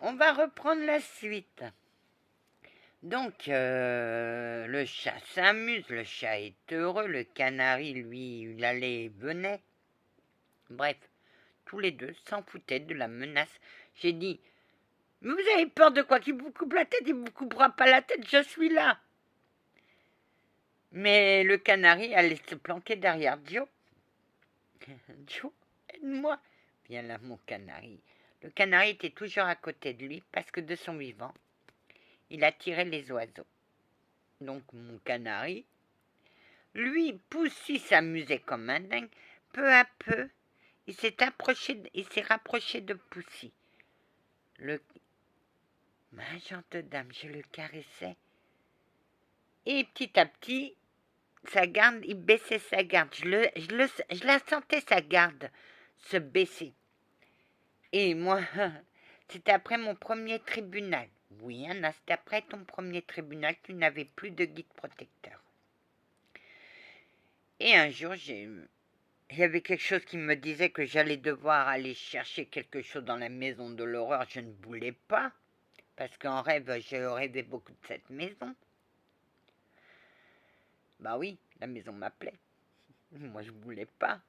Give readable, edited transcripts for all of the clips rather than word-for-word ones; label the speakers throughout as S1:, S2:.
S1: on va reprendre la suite. Donc, le chat s'amuse, le chat est heureux, le canari, lui, il allait et venait. Bref, tous les deux s'en foutaient de la menace. J'ai dit, mais vous avez peur de quoi? Qu'il vous coupe la tête? Il vous coupera pas la tête, je suis là. Mais le canari allait se planquer derrière Joe. Joe, aide-moi. Viens là, mon canari. Le canari était toujours à côté de lui parce que de son vivant, il attirait les oiseaux. Donc mon canari, lui, Poussy s'amusait comme un dingue. Peu à peu, il s'est rapproché de Poussy. Ma gentille dame, je le caressais. Et petit à petit, sa garde, il baissait sa garde. Je la sentais, sa garde, se baisser. Et moi, c'était après mon premier tribunal. Oui, Anna, c'était après ton premier tribunal, tu n'avais plus de guide protecteur. Et un jour, il y avait quelque chose qui me disait que j'allais devoir aller chercher quelque chose dans la maison de l'horreur. Je ne voulais pas, parce qu'en rêve, j'ai rêvé beaucoup de cette maison. Bah oui, la maison m'appelait. Moi, je voulais pas.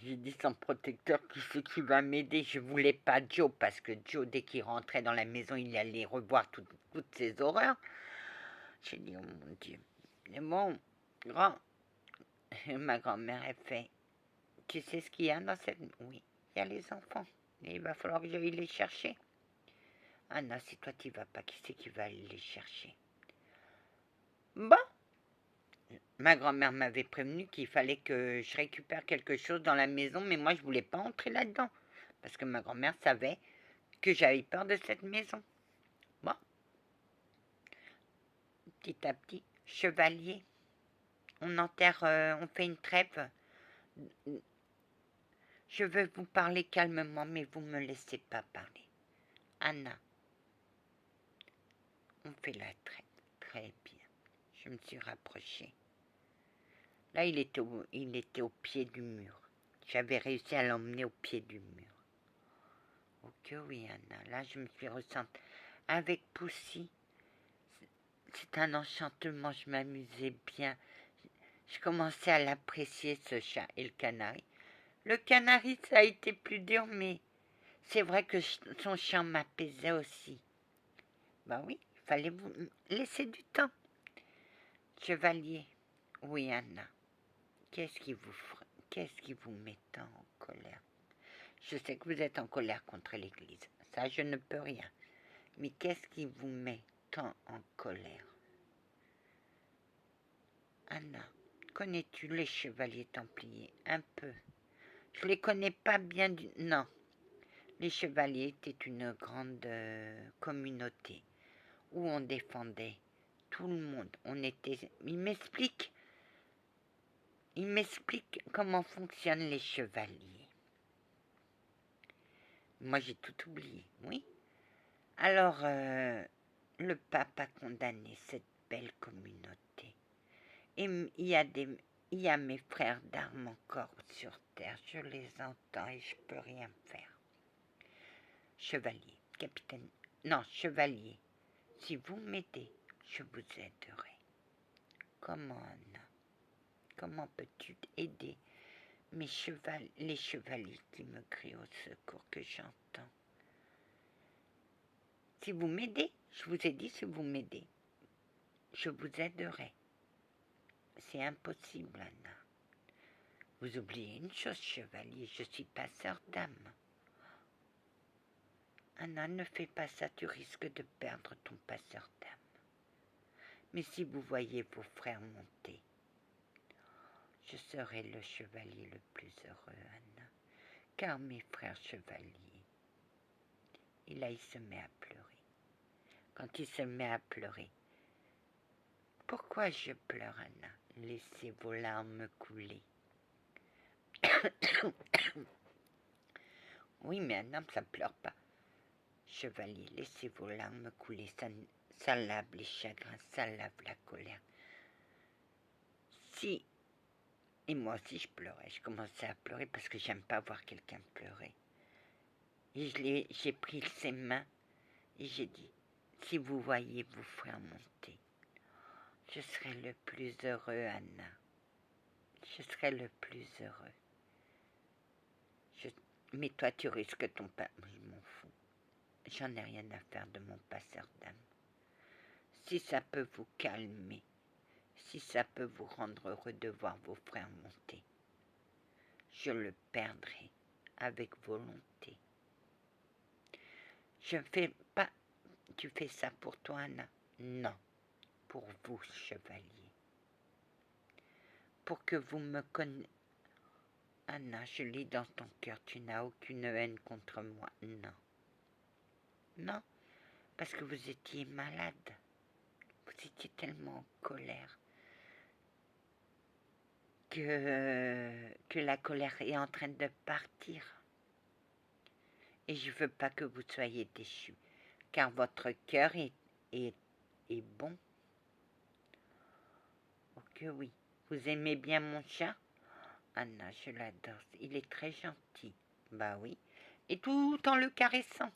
S1: J'ai dit sans protecteur, qui c'est qui va m'aider? Je voulais pas Joe, parce que Joe, dès qu'il rentrait dans la maison, il allait revoir toutes ces horreurs. J'ai dit, oh mon Dieu. Mais bon, ma grand-mère a fait, tu sais ce qu'il y a dans cette... Oui, il y a les enfants. Et il va falloir que j'aille les chercher. Ah non, si toi tu vas pas, qui c'est qui va aller les chercher? Bon, ma grand-mère m'avait prévenu qu'il fallait que je récupère quelque chose dans la maison, mais moi je voulais pas entrer là-dedans. Parce que ma grand-mère savait que j'avais peur de cette maison. Bon, petit à petit, chevalier, on enterre, on fait une trêve. Je veux vous parler calmement, mais vous me laissez pas parler. Anna, on fait la trêve. Très bien. Je me suis rapprochée. Là, il était au pied du mur. J'avais réussi à l'emmener au pied du mur. Ok, oui, Anna. Là, je me suis ressentie avec Poussy. C'est un enchantement, je m'amusais bien. Je commençais à l'apprécier, ce chat et le canari. Le canari, ça a été plus dur, mais c'est vrai que son chant m'apaisait aussi. Ben oui, il fallait vous laisser du temps. Chevalier, oui, Anna. Qu'est-ce qui vous met tant en colère? Je sais que vous êtes en colère contre l'Église. Ça, je ne peux rien. Mais qu'est-ce qui vous met tant en colère? Anna, connais-tu les chevaliers templiers? Un peu. Je les connais pas bien du... Non. Les chevaliers étaient une grande communauté où on défendait tout le monde. Il m'explique comment fonctionnent les chevaliers. Moi, j'ai tout oublié, oui. Alors, le pape a condamné cette belle communauté. Et il y a mes frères d'armes encore sur terre. Je les entends et je peux rien faire. Chevalier, capitaine... Non, chevalier, si vous m'aidez, je vous aiderai. Comment, Anna? Comment peux-tu aider les chevaliers qui me crient au secours que j'entends? Si vous m'aidez, je vous ai dit si vous m'aidez, je vous aiderai. C'est impossible, Anna. Vous oubliez une chose, chevalier, je suis passeur d'âme. Anna, ne fais pas ça, tu risques de perdre ton passeur d'âme. Mais si vous voyez vos frères monter, je serai le chevalier le plus heureux, Anna, car mes frères chevaliers... Et là, il se met à pleurer. Quand il se met à pleurer, pourquoi je pleure, Anna? Laissez vos larmes couler. Oui, mais un homme, ça ne pleure pas. Chevalier, laissez vos larmes couler, ça lave les chagrins, ça lave la colère. Si, et moi aussi je pleurais, je commençais à pleurer parce que j'aime pas voir quelqu'un pleurer. Et j'ai pris ses mains Et j'ai dit, si vous voyez vos frères monter, je serai le plus heureux, Anna. Je serai le plus heureux. Mais toi, tu risques ton pas. Je m'en fous. J'en ai rien à faire de mon passeur d'âme. Si ça peut vous calmer, si ça peut vous rendre heureux de voir vos frères monter, je le perdrai avec volonté. Je fais pas. Tu fais ça pour toi, Anna? Non, pour vous, chevalier. Pour que vous me connaissiez. Anna, je lis dans ton cœur, tu n'as aucune haine contre moi. Non. Non, parce que vous étiez malade. Vous étiez tellement en colère que la colère est en train de partir. Et je ne veux pas que vous soyez déchus, car votre cœur est bon. Oh que oui. Vous aimez bien mon chat? Anna, je l'adore. Il est très gentil. Bah oui. Et tout en le caressant.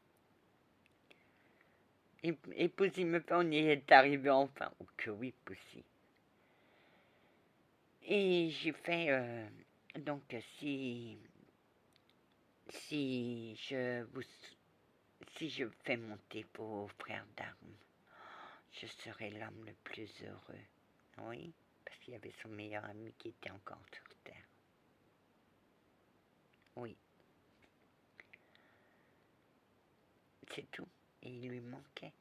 S1: Et Poussy me fait, on y est arrivé enfin. Oh que oui, Poussy. Et j'ai fait, donc si je fais monter vos frères d'armes, je serai l'homme le plus heureux. Oui, parce qu'il y avait son meilleur ami qui était encore sur terre. Oui. C'est tout. Et il lui manquait.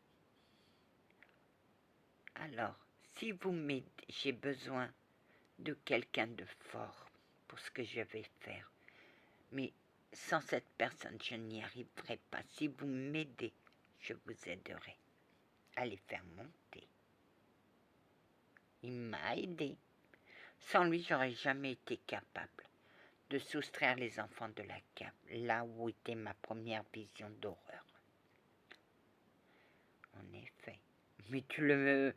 S1: Alors, si vous m'aidez, j'ai besoin de quelqu'un de fort pour ce que je vais faire. Mais sans cette personne, je n'y arriverai pas. Si vous m'aidez, je vous aiderai à les faire monter. Il m'a aidé. Sans lui, j'aurais jamais été capable de soustraire les enfants de la cave, là où était ma première vision d'horreur. En effet. Mais tu le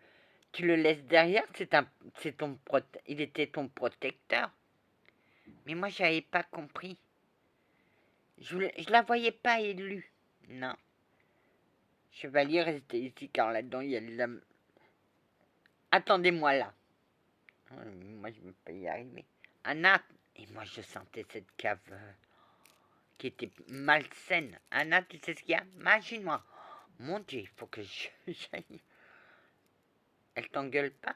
S1: laisses derrière, il était ton protecteur. Mais moi, j'avais pas compris. Je la voyais pas élue. Non. Chevalier, restez ici, car là-dedans, il y a la... Attendez-moi là. Moi, je ne peux pas y arriver. Anna, et moi, je sentais cette cave qui était malsaine. Anna, tu sais ce qu'il y a? Imagine-moi. Mon Dieu, il faut que j'aille. Elle t'engueule pas?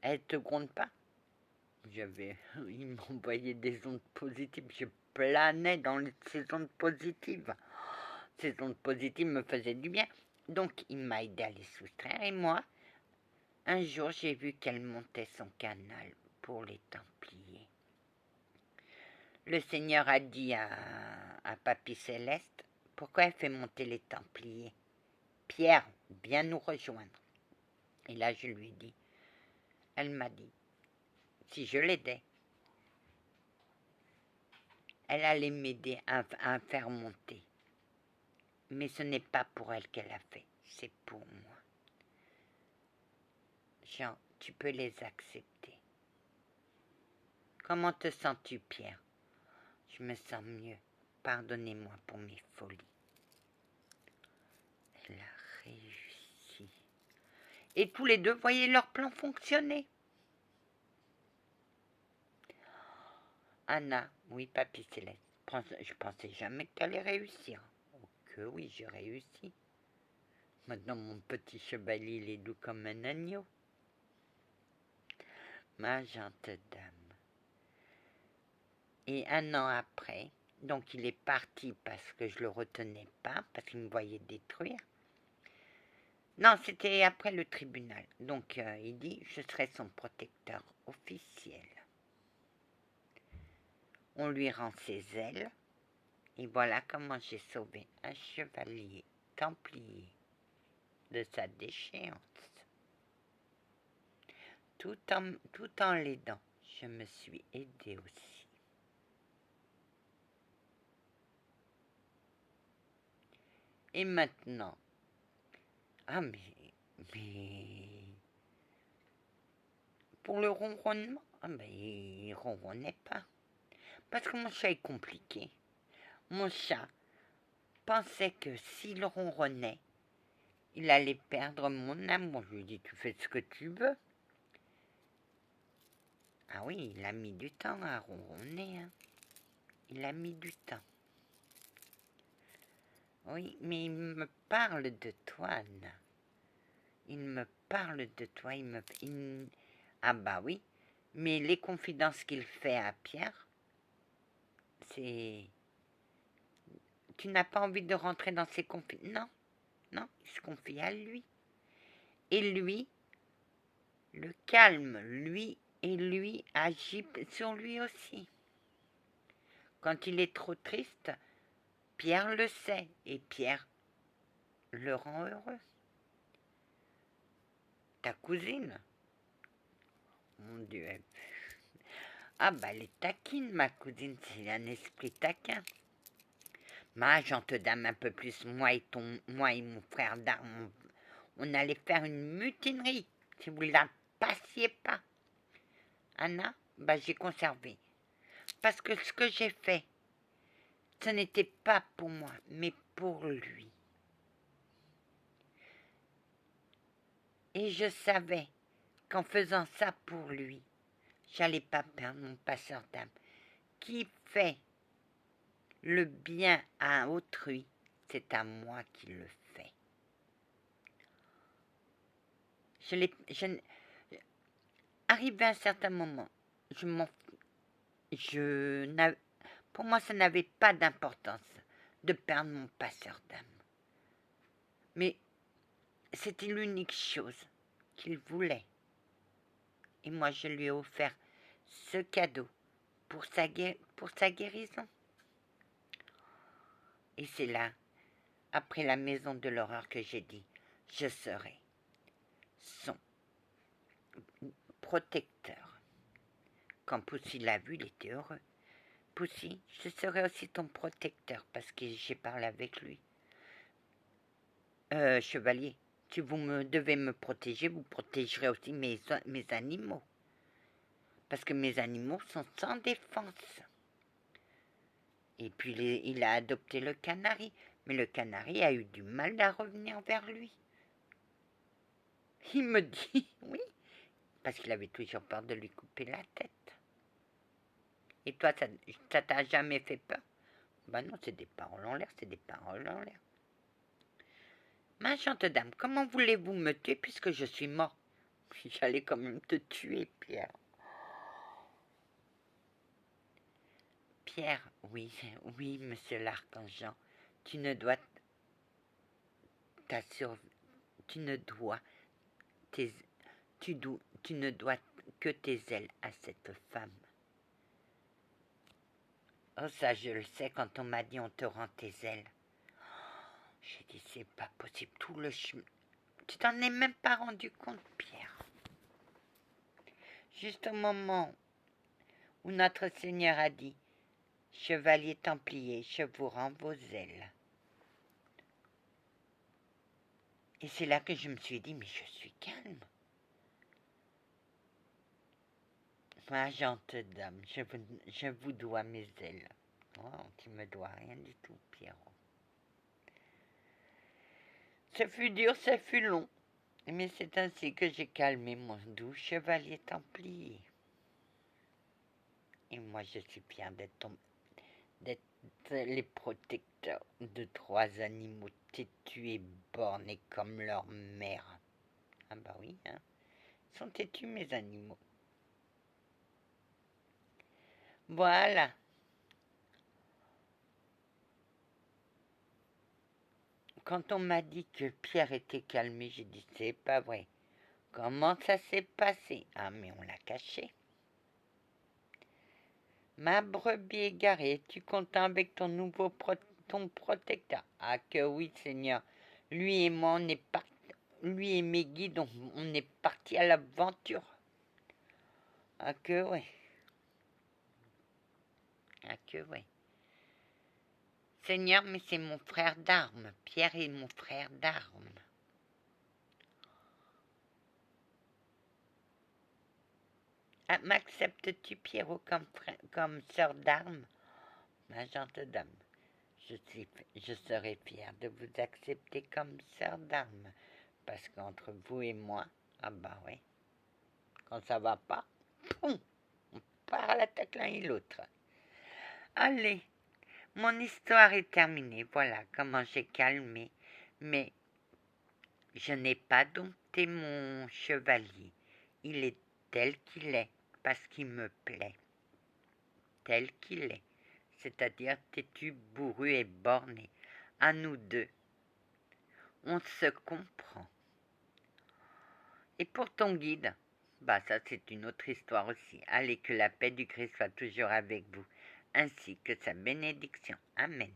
S1: Elle te gronde pas? Il m'envoyait des ondes positives. Je planais dans ces ondes positives. Ces ondes positives me faisaient du bien. Donc, il m'a aidé à les soustraire. Et moi, un jour, j'ai vu qu'elle montait son canal pour les Templiers. Le Seigneur a dit à Papy Céleste, pourquoi elle fait monter les Templiers? Pierre, viens nous rejoindre. Et là, je lui ai dit, elle m'a dit, si je l'aidais, elle allait m'aider à faire monter. Mais ce n'est pas pour elle qu'elle a fait, c'est pour moi. Jean, tu peux les accepter. Comment te sens-tu, Pierre? Je me sens mieux. Pardonnez-moi pour mes folies. Elle a réussi. Et tous les deux voyaient leur plan fonctionner. Anna, oui, Papy Céleste, je pensais jamais que tu allais réussir. Oh que oui, j'ai réussi. Maintenant, mon petit chevalier, il est doux comme un agneau. Ma gentille dame. Et un an après, donc il est parti parce que je le retenais pas, parce qu'il me voyait détruire. Non, c'était après le tribunal. Donc il dit, je serai son protecteur officiel. On lui rend ses ailes. Et voilà comment j'ai sauvé un chevalier templier de sa déchéance. Tout en l'aidant, je me suis aidée aussi. Et maintenant, ah mais pour le ronronnement, ah ben il ronronnait pas. Parce que mon chat est compliqué. Mon chat pensait que s'il ronronnait, il allait perdre mon amour. Je lui ai dit, tu fais ce que tu veux. Ah oui, il a mis du temps à ronronner, hein. Il a mis du temps. Oui, mais il me parle de toi, Anna. Il me parle de toi, Ah bah oui, mais les confidences qu'il fait à Pierre, c'est... Tu n'as pas envie de rentrer dans ses confidences. Non, non, il se confie à lui. Et lui le calme, lui, et lui agit sur lui aussi. Quand il est trop triste, Pierre le sait, et Pierre le rend heureux. Ta cousine, mon Dieu. Ah bah elle est taquine, ma cousine, c'est un esprit taquin. Ma gente dame un peu plus, moi et mon frère d'armes, on allait faire une mutinerie si vous la passiez pas. Anna, bah j'ai conservé. Parce que ce que j'ai fait, ce n'était pas pour moi, mais pour lui. Et je savais qu'en faisant ça pour lui, j'allais pas perdre mon passeur d'âme. Qui fait le bien à autrui, c'est à moi qui le fait. Arrivé à un certain moment, pour moi, ça n'avait pas d'importance de perdre mon passeur d'âme. Mais c'était l'unique chose qu'il voulait. Et moi, je lui ai offert ce cadeau pour sa guérison. Et c'est là, après la maison de l'horreur, que j'ai dit, je serai son protecteur. Quand Poussy l'a vu, il était heureux. Poussy, je serai aussi ton protecteur parce que j'ai parlé avec lui. Chevalier, si vous devez me protéger, vous protégerez aussi mes animaux. Parce que mes animaux sont sans défense. Et puis il a adopté le canari. Mais le canari a eu du mal à revenir vers lui. Il me dit oui, parce qu'il avait toujours peur de lui couper la tête. Et toi, ça t'a jamais fait peur? Ben non, c'est des paroles en l'air, c'est des paroles en l'air. Ma chante dame, comment voulez-vous me tuer puisque je suis mort? J'allais quand même te tuer, Pierre. Pierre, oui, oui, monsieur l'archange, tu ne dois tu ne dois tu ne dois que tes ailes à cette femme. Oh, ça, je le sais, quand on m'a dit on te rend tes ailes. J'ai dit, c'est pas possible, tout le chemin. Tu t'en es même pas rendu compte, Pierre. Juste au moment où notre Seigneur a dit, chevalier templier, je vous rends vos ailes. Et c'est là que je me suis dit, mais je suis calme. Ma gente dame, je vous dois mes ailes. Oh, tu me dois rien du tout, Pierrot. Ce fut dur, ce fut long, mais c'est ainsi que j'ai calmé mon doux chevalier templier. Et moi, je suis fière d'être les protecteurs de 3 animaux têtus et bornés comme leur mère. Ah bah oui, hein. Ils sont têtus, mes animaux. Voilà. Quand on m'a dit que Pierre était calmé, j'ai dit, c'est pas vrai. Comment ça s'est passé? Ah, mais on l'a caché. Ma brebis égarée, es-tu content avec ton nouveau ton protecteur? Ah que oui, Seigneur. Lui et moi, lui et mes guides, on est partis à l'aventure. Ah que oui. Ah que oui. Seigneur, mais c'est mon frère d'armes. Pierre est mon frère d'armes. Ah, m'acceptes-tu, Pierrot, comme sœur d'armes? Ma gente dame, je serai fière de vous accepter comme sœur d'armes. Parce qu'entre vous et moi, ah bah oui, quand ça va pas, poum, on part à l'attaque l'un et l'autre. Allez, mon histoire est terminée, voilà comment j'ai calmé. Mais je n'ai pas dompté mon chevalier. Il est tel qu'il est, parce qu'il me plaît. Tel qu'il est, c'est-à-dire têtu, bourru et borné. À nous deux, on se comprend. Et pour ton guide, bah ça c'est une autre histoire aussi. Allez, que la paix du Christ soit toujours avec vous, ainsi que sa bénédiction. Amen.